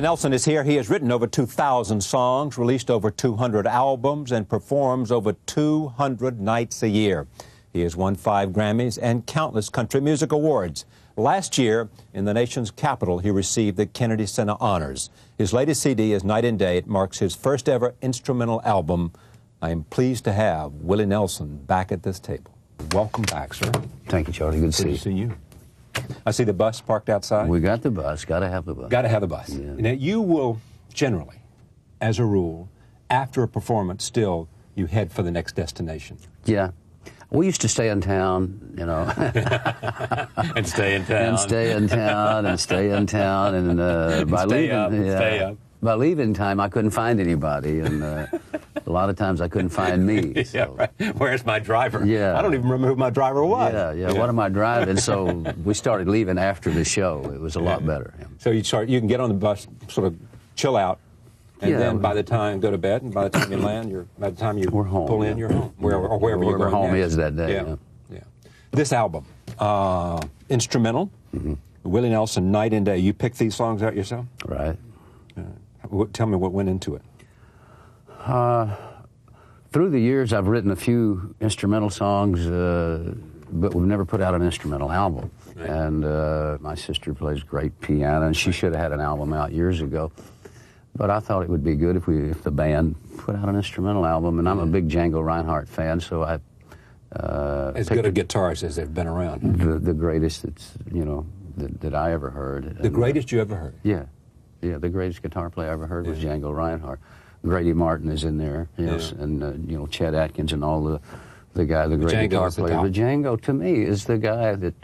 Nelson is here. He has written over 2,000 songs, released over 200 albums, and performs over 200 nights a year. He has won 5 Grammys and countless country music awards. Last year, in the nation's capital, he received the Kennedy Center Honors. His latest CD is Night and Day. It marks his first ever instrumental album. I am pleased to have Willie Nelson back at this table. Welcome back, sir. Thank you, Charlie. Good to see you. I see the bus parked outside. We got the bus. Got to have the bus. Got to have the bus. Yeah. Now, you will generally, as a rule, after a performance, still, you head for the next destination. Yeah. We used to stay in town, you know. And stay in town. And stay in town, and stay in town. And by leaving time, I couldn't find anybody. And a lot of times I couldn't find me. So. Yeah, right. Where's my driver? Yeah. I don't even remember who my driver was. Yeah. What am I driving? So we started leaving after the show. It was a lot better. Yeah. So you can get on the bus, sort of chill out, and then by the time go to bed, and by the time you land, by the time you pull in, you're home. Wherever you're going home next. is that day. Yeah. This album, instrumental, Willie Nelson, Night and Day. You picked these songs out yourself? Right. Tell me what went into it. Through the years, I've written a few instrumental songs, but we've never put out an instrumental album. Right. And my sister plays great piano, and she should have had an album out years ago. But I thought it would be good if the band put out an instrumental album. And I'm a big Django Reinhardt fan, so I as good a guitarist as they've been around. The greatest that I ever heard. The greatest you ever heard? Yeah. Yeah, the greatest guitar player I ever heard was Django Reinhardt. Grady Martin is in there, and Chet Atkins and all the great guitar player. But Django, to me, is the guy that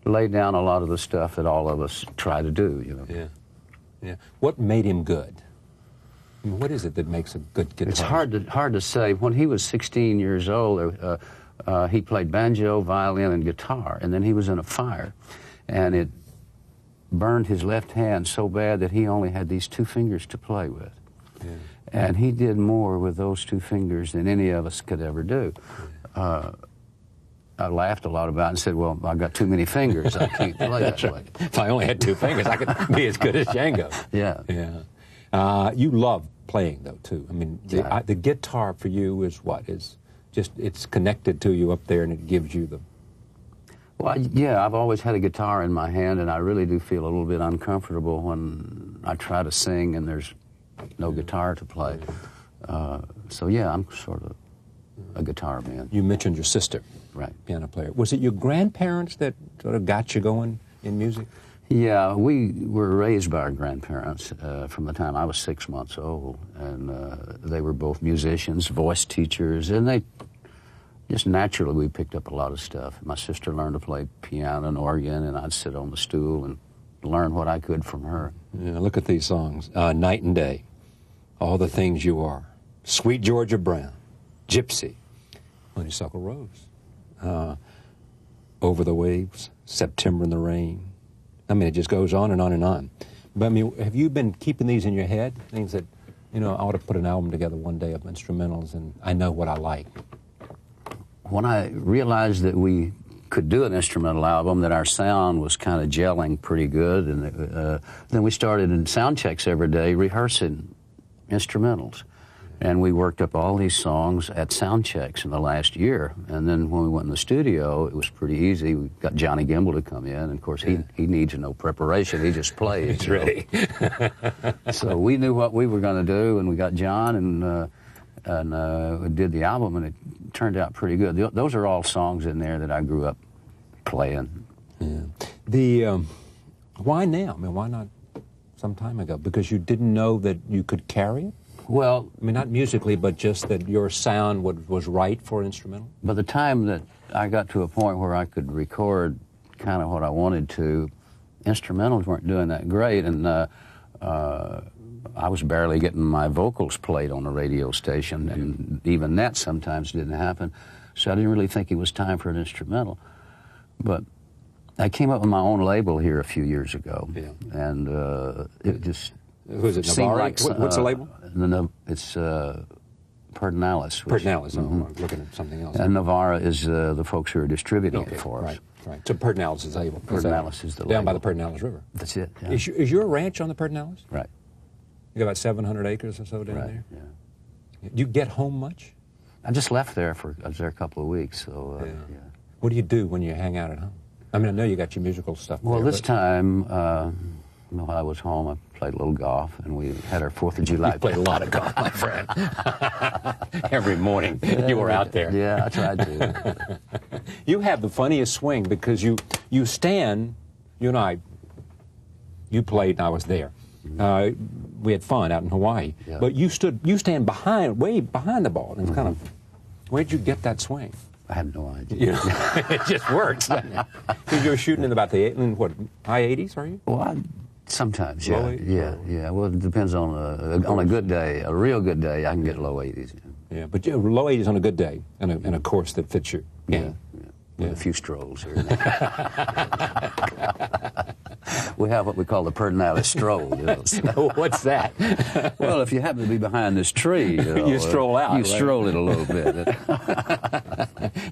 laid down a lot of the stuff that all of us try to do. Yeah. What made him good? I mean, what is it that makes a good guitarist? It's hard to say. When he was 16 years old, he played banjo, violin, and guitar, and then he was in a fire, and it burned his left hand so bad that he only had these 2 fingers to play with. Yeah. And he did more with those 2 fingers than any of us could ever do. I laughed a lot about it and said, well, I've got too many fingers. I can't play that way. If I only had 2 fingers, I could be as good as Django. Yeah. You love playing, though, too. I mean, the guitar for you is what? It's connected to you up there, and it gives you the... Well, yeah, I've always had a guitar in my hand, and I really do feel a little bit uncomfortable when I try to sing and there's no guitar to play. So, yeah, I'm sort of a guitar man. You mentioned your sister, right? Piano player. Was it your grandparents that sort of got you going in music? Yeah, we were raised by our grandparents from the time I was 6 months old, and they were both musicians, voice teachers, and they just naturally we picked up a lot of stuff. My sister learned to play piano and organ, and I'd sit on the stool and learn what I could from her. Yeah, look at these songs. Night and Day, All the Things You Are, Sweet Georgia Brown, Gypsy, Honeysuckle Rose, Over the Waves, September in the Rain. I mean, it just goes on and on and on. But I mean, have you been keeping these in your head? Things that, I ought to put an album together one day of instrumentals, and I know what I like. When I realized that we could do an instrumental album, that our sound was kind of gelling pretty good, and then we started in sound checks every day rehearsing instrumentals. And we worked up all these songs at sound checks in the last year. And then when we went in the studio, it was pretty easy. We got Johnny Gimble to come in, and of course he needs no preparation. He just plays. He's ready. So we knew what we were going to do, and we got John and we did the album, and it turned out pretty good. Those are all songs in there that I grew up playing. Yeah. Why now? I mean, why not some time ago? Because you didn't know that you could carry it? Well, I mean, not musically, but just that your sound was right for instrumental? By the time that I got to a point where I could record kind of what I wanted to, instrumentals weren't doing that great, and I was barely getting my vocals played on the radio station, and even that sometimes didn't happen. So I didn't really think it was time for an instrumental. But I came up with my own label here a few years ago, and it just Who's it, seemed like... What's the label? It's Perdonalis. Perdonalis, I'm looking at something else. And Navarra is the folks who are distributing it for us. Right. So Perdonalis is able. Perdonalis is the down label. by the Perdonalis River. That's it. Yeah. Is your ranch on the Perdonalis? Right. You got about 700 acres or so down Right, there? yeah. Do you get home much? I just left there I was there a couple of weeks, so, yeah. What do you do when you hang out at home? I mean, I know you got your musical stuff Well, there, this time, while I was home, I played a little golf, and we had our 4th of July. You played a lot of golf, my friend. Every morning you were out there. Yeah, I tried to. You have the funniest swing because you stand, you and I, you played and I was there. We had fun out in Hawaii. Yeah. But you stand way behind the ball. And it's kind of, where'd you get that swing? I have no idea. You know, it just works. Because you're shooting in about high 80s, are you? Well, sometimes, yeah. Low 80s? Yeah. Well, it depends on a good day. A real good day, I can get low 80s. Yeah, but low 80s on a good day and a course that fits your game. Yeah. With a few strolls here and there. We have what we call the Perdinale stroll. You know, so. What's that? Well, if you happen to be behind this tree, you stroll out. You right? stroll it a little bit.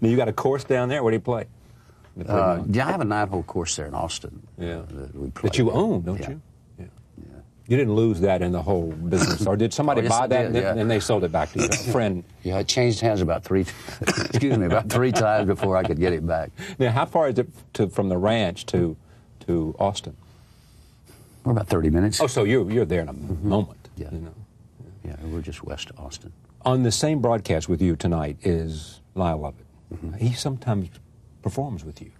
Now, you got a course down there? Where do you play? Yeah, I have a 9-hole course there in Austin. Yeah. That you own, don't you? Yeah. You didn't lose that in the whole business, or did somebody buy that and they sold it back to you? A friend? Yeah, it changed hands about three times before I could get it back. Now, how far is it from the ranch to Austin? We're about 30 minutes. Oh, so you're there in a moment. Yeah. You know? Yeah, we're just west of Austin. On the same broadcast with you tonight is Lyle Lovett. He sometimes performs with you.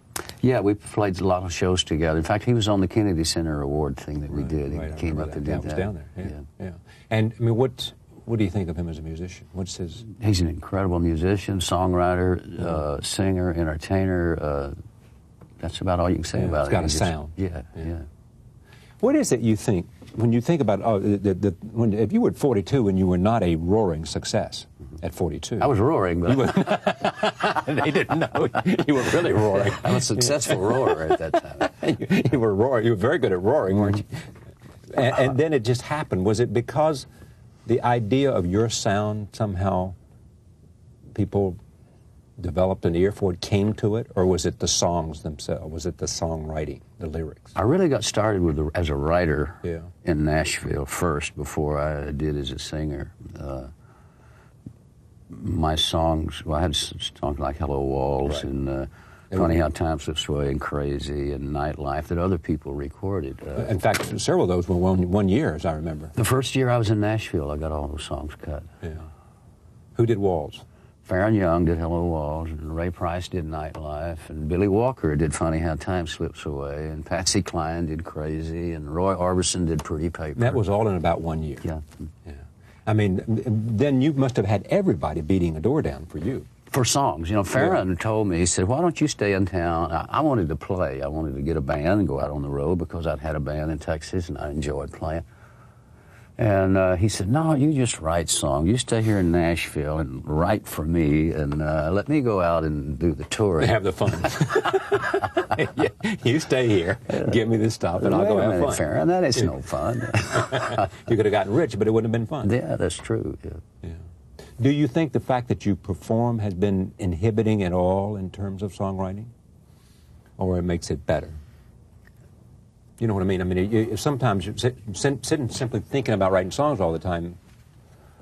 Yeah, we played a lot of shows together. In fact, he was on the Kennedy Center Award thing that we did. He came up and did that. Was down there. Yeah. And I mean, what do you think of him as a musician? What's his? He's an incredible musician, songwriter, singer, entertainer. That's about all you can say about it. He's got a sound. Yeah. What is it you think when you think about if you were 42 and you were not a roaring success at 42? I was roaring, but they didn't know you were really roaring. I'm a successful roarer at that time. You were roaring. You were very good at roaring, weren't you? And then it just happened. Was it because the idea of your sound somehow people developed an ear for it, came to it, or was it the songs themselves? Was it the songwriting, the lyrics? I really got started as a writer in Nashville first before I did as a singer. My songs, I had songs like Hello Walls and Funny How Time Slips Away and Crazy and Nightlife that other people recorded. In fact, several of those were one year, as I remember. The first year I was in Nashville, I got all those songs cut. Yeah. Who did Walls? Farron Young did Hello Walls, and Ray Price did Nightlife, and Billy Walker did Funny How Time Slips Away, and Patsy Cline did Crazy, and Roy Orbison did Pretty Paper. That was all in about 1 year. Yeah. I mean, then you must have had everybody beating a door down for you. For songs. You know, Farron told me, he said, why don't you stay in town? I wanted to play. I wanted to get a band and go out on the road because I'd had a band in Texas and I enjoyed playing. And he said, no, you just write songs. You stay here in Nashville and write for me, and let me go out and do the touring. Have the fun. You stay here, give me the stuff, and I'll go have fun. Farron, that is no fun. You could have gotten rich, but it wouldn't have been fun. Yeah, that's true. Yeah. Do you think the fact that you perform has been inhibiting at all in terms of songwriting? Or it makes it better? You know what I mean? I mean, sometimes sitting simply thinking about writing songs all the time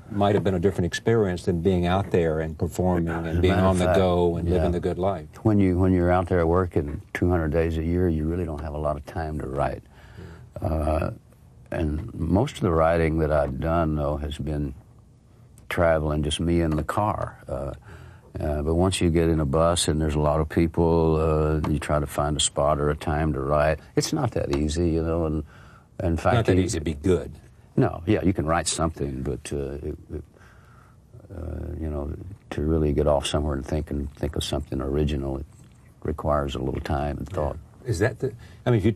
might have been a different experience than being out there and performing and being on the go and living the good life. When you're out there working 200 days a year, you really don't have a lot of time to write. And most of the writing that I've done, though, has been traveling, just me in the car. But once you get in a bus and there's a lot of people, you try to find a spot or a time to write. It's not that easy, you know. And in fact, not that easy to be good. No, yeah, you can write something, but you know, to really get off somewhere and think of something original, it requires a little time and thought. Is that the? I mean,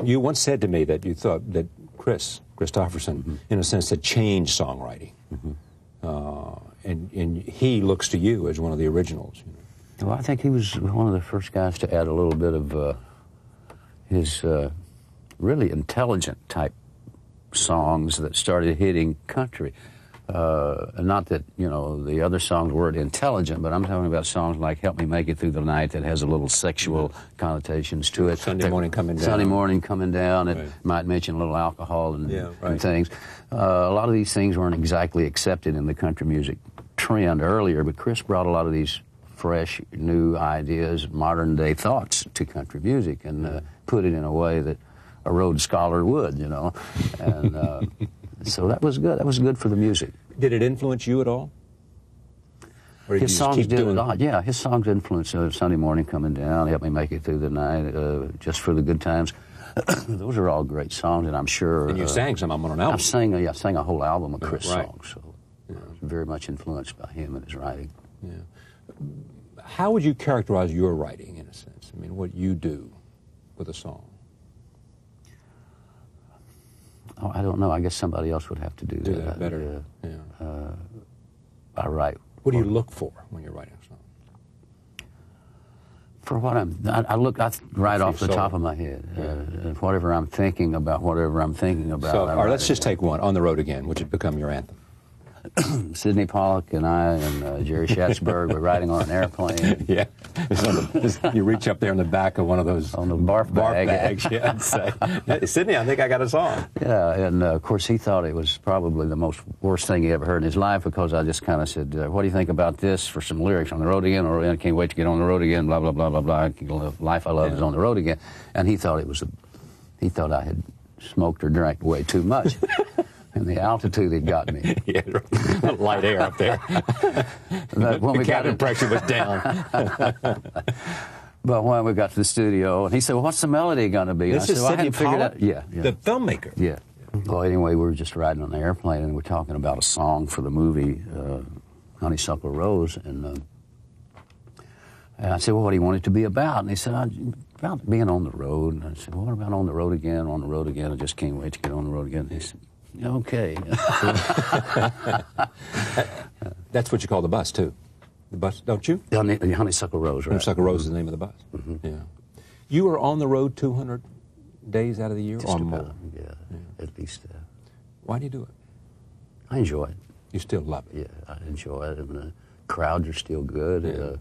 you once said to me that you thought that Kris Kristofferson, in a sense, had changed songwriting. And he looks to you as one of the originals. You know? Well, I think he was one of the first guys to add a little bit of his really intelligent type songs that started hitting country. Not that, you know, the other songs weren't intelligent, but I'm talking about songs like Help Me Make It Through the Night that has a little sexual connotations to it. Sunday Morning Coming Down. Sunday Morning Coming Down. It Right. might mention a little alcohol and, Yeah, right. and things. A lot of these things weren't exactly accepted in the country music trend earlier, but Kris brought a lot of these fresh, new ideas, modern-day thoughts to country music and put it in a way that a Rhodes Scholar would, you know. And so that was good. That was good for the music. Did it influence you at all? Or did His you just songs keep did a doing lot. Yeah, his songs influenced Sunday Morning Coming Down, Help Me Make It Through the Night, Just for the Good Times. Those are all great songs, and I'm sure... And you sang some of them on an album. I sang a whole album of Kris right. songs, so I was very much influenced by him and his writing. Yeah. How would you characterize your writing, in a sense? I mean, what you do with a song? Oh, I don't know. I guess somebody else would have to do that better. Yeah. I write. What do you look for when you're writing a song? For what I write off the top of my head. Whatever I'm thinking about, whatever I'm thinking about. So, all right, let's just take one, On the Road Again, which would become your anthem. Sidney Pollack and I and Jerry Schatzberg were riding on an airplane. Yeah. You reach up there in the back of one of those... On the barf bags, yeah, and say, Sidney, I think I got a song. Yeah, and of course he thought it was probably the worst thing he ever heard in his life because I just kind of said, what do you think about this for some lyrics? On the road again, or I can't wait to get on the road again, blah, blah, blah, blah, blah. Life I love is on the road again. And he thought he thought I had smoked or drank way too much. And the altitude had got me. Yeah, light air up there. The cabin pressure was down. But when we got to the studio, and he said, well, what's the melody going to be? This is Sidney Pollack? Yeah. The filmmaker? Yeah. Well, anyway, we were just riding on the airplane, and we're talking about a song for the movie Honeysuckle Rose, and I said, well, what do you want it to be about? And he said, about being on the road. And I said, well, what about on the road again, on the road again? I just can't wait to get on the road again. And he said, okay. That's what you call the bus, too. The bus, don't you? The Honeysuckle Rose, right? Honeysuckle Rose is the name of the bus. Mm-hmm. Yeah. You were on the road 200 days out of the year Just or about, more? Yeah, at least. Why do you do it? I enjoy it. You still love it? Yeah, I enjoy it, and the crowds are still good.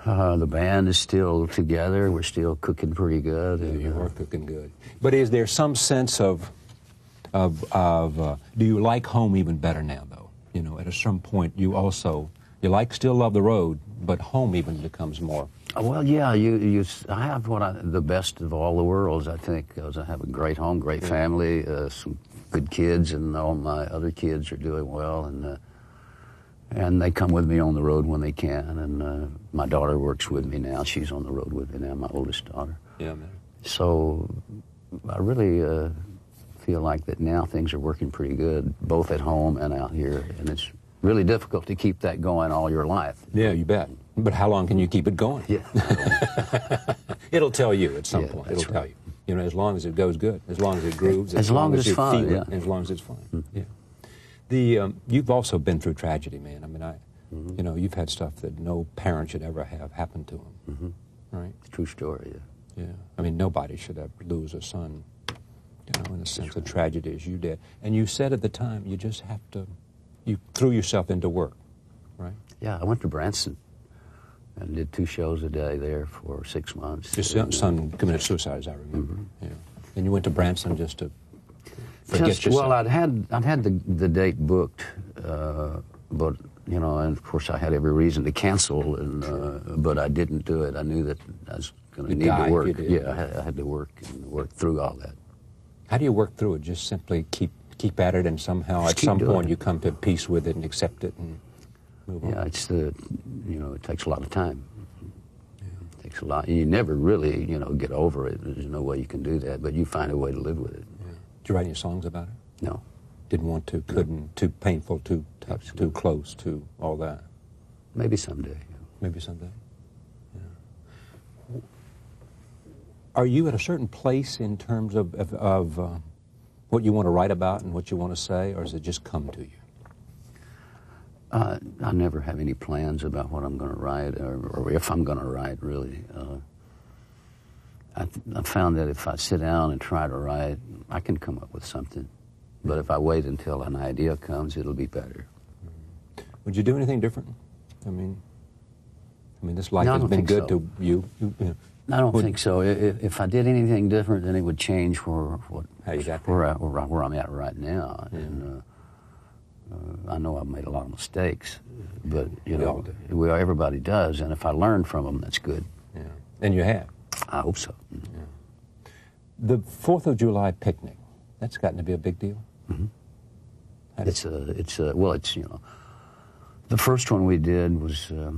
The band is still together. We're still cooking pretty good. Yeah, you are cooking good. But is there some sense of do you like home even better now, though? You know, at some point, you still love the road, but home even becomes more. Well, yeah, I have the best of all the worlds, I think, because I have a great home, great family, some good kids, and all my other kids are doing well, and they come with me on the road when they can, and my daughter works with me now. She's on the road with me now, my oldest daughter. Yeah, man. So I really feel like that now things are working pretty good, both at home and out here, and it's really difficult to keep that going all your life. Yeah, you bet. But how long can you keep it going? Yeah. It'll tell you at some point. It'll right. tell you. You know, as long as it goes good, as long as it grooves, as long as it's you fun, feel yeah. it, as long as it's fun. Yeah. You've also been through tragedy, man. I mean, you know, you've had stuff that no parent should ever have happen to them. Right? True story, yeah. Yeah. I mean, nobody should ever lose a son, you know, in a sense of tragedy as you did. And you said at the time, you just have to, you threw yourself into work, right? Yeah, I went to Branson and did 2 shows a day there for 6 months. Your son committed suicide, as I remember. Yeah. And you went to Branson just to forget yourself. Well, I'd had the date booked, but you know, and of course I had every reason to cancel, and but I didn't do it. I knew that I was going to need to work. Yeah, I had to work through all that. How do you work through it? Just simply keep at it, and somehow at some point you come to peace with it and accept it and move on. Yeah, it takes a lot of time. It takes a lot. You never really, get over it. There's no way you can do that, but you find a way to live with it. Yeah. Did you write any songs about it? No. Didn't want to, couldn't, too painful, too tough, Absolutely. too close, too all that. Maybe someday. Maybe someday. Yeah. Are you at a certain place in terms of what you want to write about and what you want to say, or does it just come to you? I never have any plans about what I'm going to write or if I'm going to write, really. I found that if I sit down and try to write, I can come up with something. But if I wait until an idea comes, it'll be better. Would you do anything different? I mean, this life has been good to you. I don't think so. If I did anything different, then it would change where I'm at right now. Yeah. And I know I've made a lot of mistakes, but everybody does. And if I learn from them, that's good. Yeah. And you have. I hope so. Yeah. The 4th of July picnic, that's gotten to be a big deal. Mm-hmm. The first one we did was a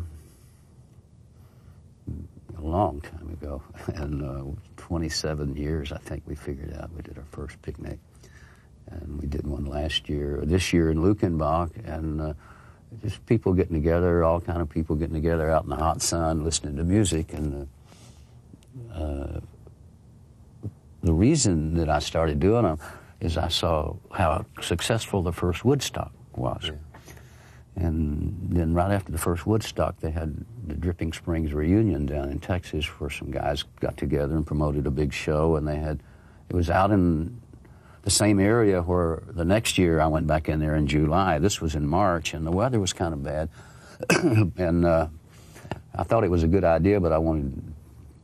long time ago, and 27 years, I think, we figured out. We did our first picnic, and we did one this year in Luckenbach, and just people getting together, all kind of people getting together out in the hot sun, listening to music, and the reason that I started doing them is I saw how successful the first Woodstock was. Yeah. And then right after the first Woodstock, they had the Dripping Springs reunion down in Texas, where some guys got together and promoted a big show, and it was out in the same area where the next year I went back in there in July. This was in March, and the weather was kind of bad. And I thought it was a good idea, but I wanted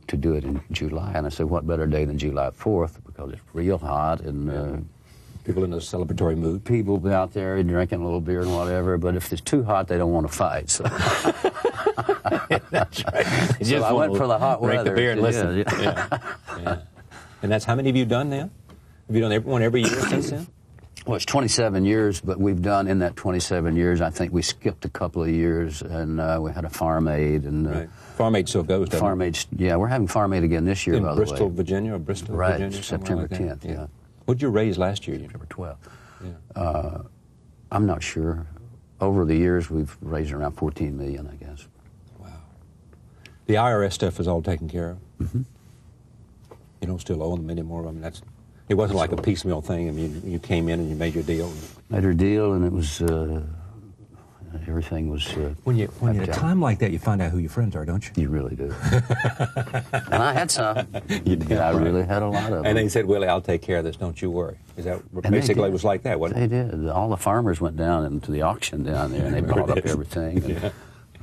to do it in July. And I said, what better day than July 4th, because it's real hot, and people in a celebratory mood. People out there drinking a little beer and whatever, but if it's too hot, they don't want to fight. So that's right. So I went for the hot weather. Drink the beer and listen. Yeah. And that's how many have you done now? Have you done one every year since then? Well, it's 27 years, but we've done in that 27 years, I think we skipped a couple of years, and we had a Farm Aid. And, right. Farm Aid still goes, doesn't Farm Aid, yeah, we're having Farm Aid again this year, by the way. In Bristol, Virginia, or Bristol, right, Virginia? Right, September 10th, yeah. What'd you raise last year? September 12th. Yeah. I'm not sure. Over the years, we've raised around $14 million, I guess. Wow. The IRS stuff is all taken care of? Mm-hmm. You don't still owe them anymore? I mean, it wasn't like a piecemeal thing. I mean, you came in and you made your deal. Made our deal, and it was, everything was... When you at a time like that, you find out who your friends are, don't you? You really do. And I had some. You did, I really had a lot of them. And they said, Willie, I'll take care of this, don't you worry. Is that basically it was like that, wasn't it? They did. All the farmers went down into the auction down there, and they bought up everything.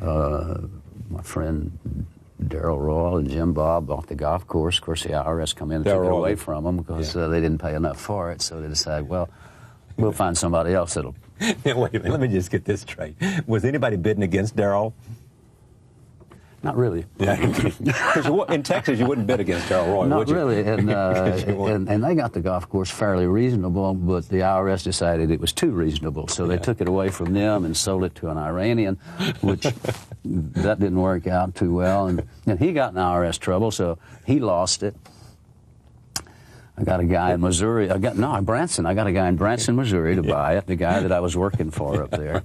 And, my friend Darrell Royal and Jim Bob bought the golf course. Of course, the IRS come in and took it away from them because they didn't pay enough for it. So they decided, well, we'll find somebody else that'll... Wait a minute, let me just get this straight. Was anybody bidding against Darrell? Not really. Yeah. In Texas, you wouldn't bid against Darrell Roy, Not would you? really. And they got the golf course fairly reasonable, but the IRS decided it was too reasonable, so they took it away from them and sold it to an Iranian, which that didn't work out too well. And he got in IRS trouble, so he lost it. I got a guy in Missouri. Branson. I got a guy in Branson, Missouri to buy it, the guy that I was working for up there.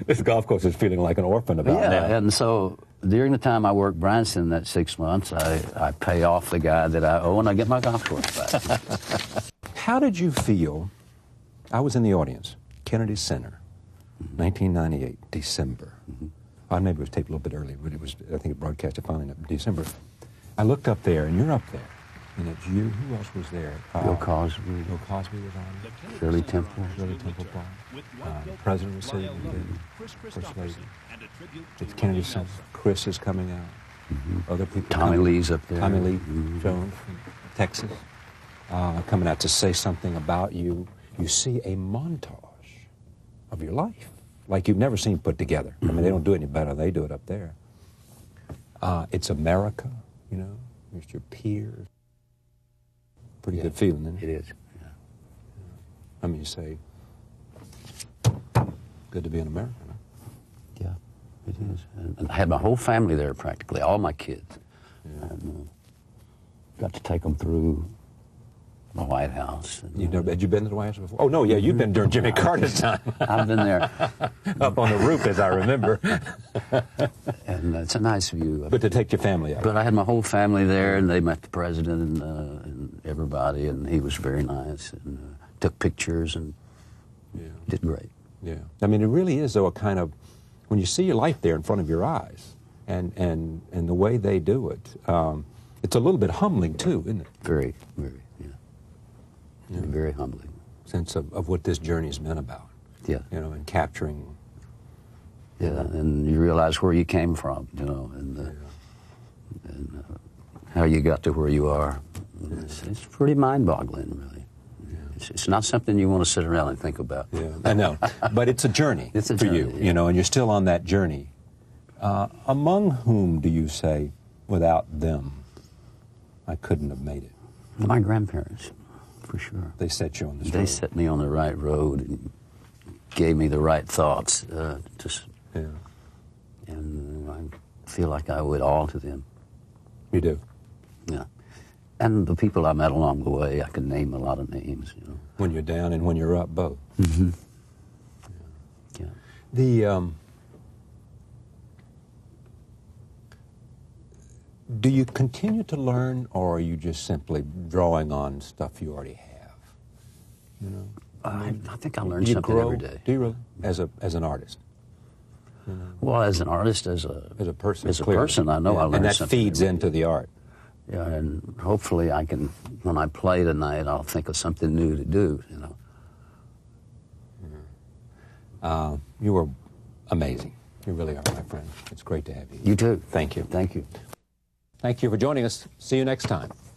This golf course is feeling like an orphan about now. Yeah, and so during the time I worked Branson, that 6 months, I pay off the guy that I owe, and I get my golf course back. How did you feel? I was in the audience, Kennedy Center, 1998, December. Well, maybe it was taped a little bit earlier, but I think it broadcasted finally in December. I looked up there, and you're up there. And it's you. Who else was there? Bill Cosby. Bill Cosby was on. Shirley Temple. Shirley Temple Ball. The President was sitting there. First Lady. It's Kennedy Center. Kris is coming out. Other people. Tommy Lee's up there. Tommy Lee Jones from Texas. Coming out to say something about you. You see a montage of your life like you've never seen put together. I mean, they don't do it any better. They do it up there. It's America, you know. It's your peers. Pretty good feeling, isn't it? It is. Yeah. I mean, you say, good to be an American. Huh? Yeah, it is. And I had my whole family there practically, all my kids. Yeah. And, got to take them through the White House. And, had you been to the White House before? Oh, no, yeah, you've been during Jimmy Carter's time. I've been there. Up on the roof, as I remember. And it's a nice view. But to take your family out. But I had my whole family there, and they met the president and everybody, and he was very nice, and took pictures, and did great. Yeah. I mean, it really is, though, a kind of, when you see your life there in front of your eyes, and the way they do it, it's a little bit humbling, too, isn't it? Very, very, yeah. Very humbling. sense of what this journey's been about. Yeah. You know, and capturing. Yeah, and you realize where you came from, you know, and how you got to where you are. It's pretty mind-boggling, really. Yeah. It's not something you want to sit around and think about. Yeah, I know, but it's a journey it's a for journey, you, yeah. you know, and you're still on that journey. Among whom do you say, without them, I couldn't have made it? My grandparents, for sure. They set you on the road. They set me on the right road and gave me the right thoughts. Yeah. And I feel like I owe it all to them. You do? Yeah. And the people I met along the way, I can name a lot of names, you know. When you're down and when you're up, both. Mm-hmm. Yeah. Do you continue to learn, or are you just simply drawing on stuff you already have? You know, I think I learn something every day. Do you really? As an artist? You know? Well, as an artist, as a person, I know I learn and that something feeds every into day. the art. Yeah, and hopefully I can, when I play tonight, I'll think of something new to do, you know. You were amazing. You really are, my friend. It's great to have you. You too. Thank you. Thank you. Thank you for joining us. See you next time.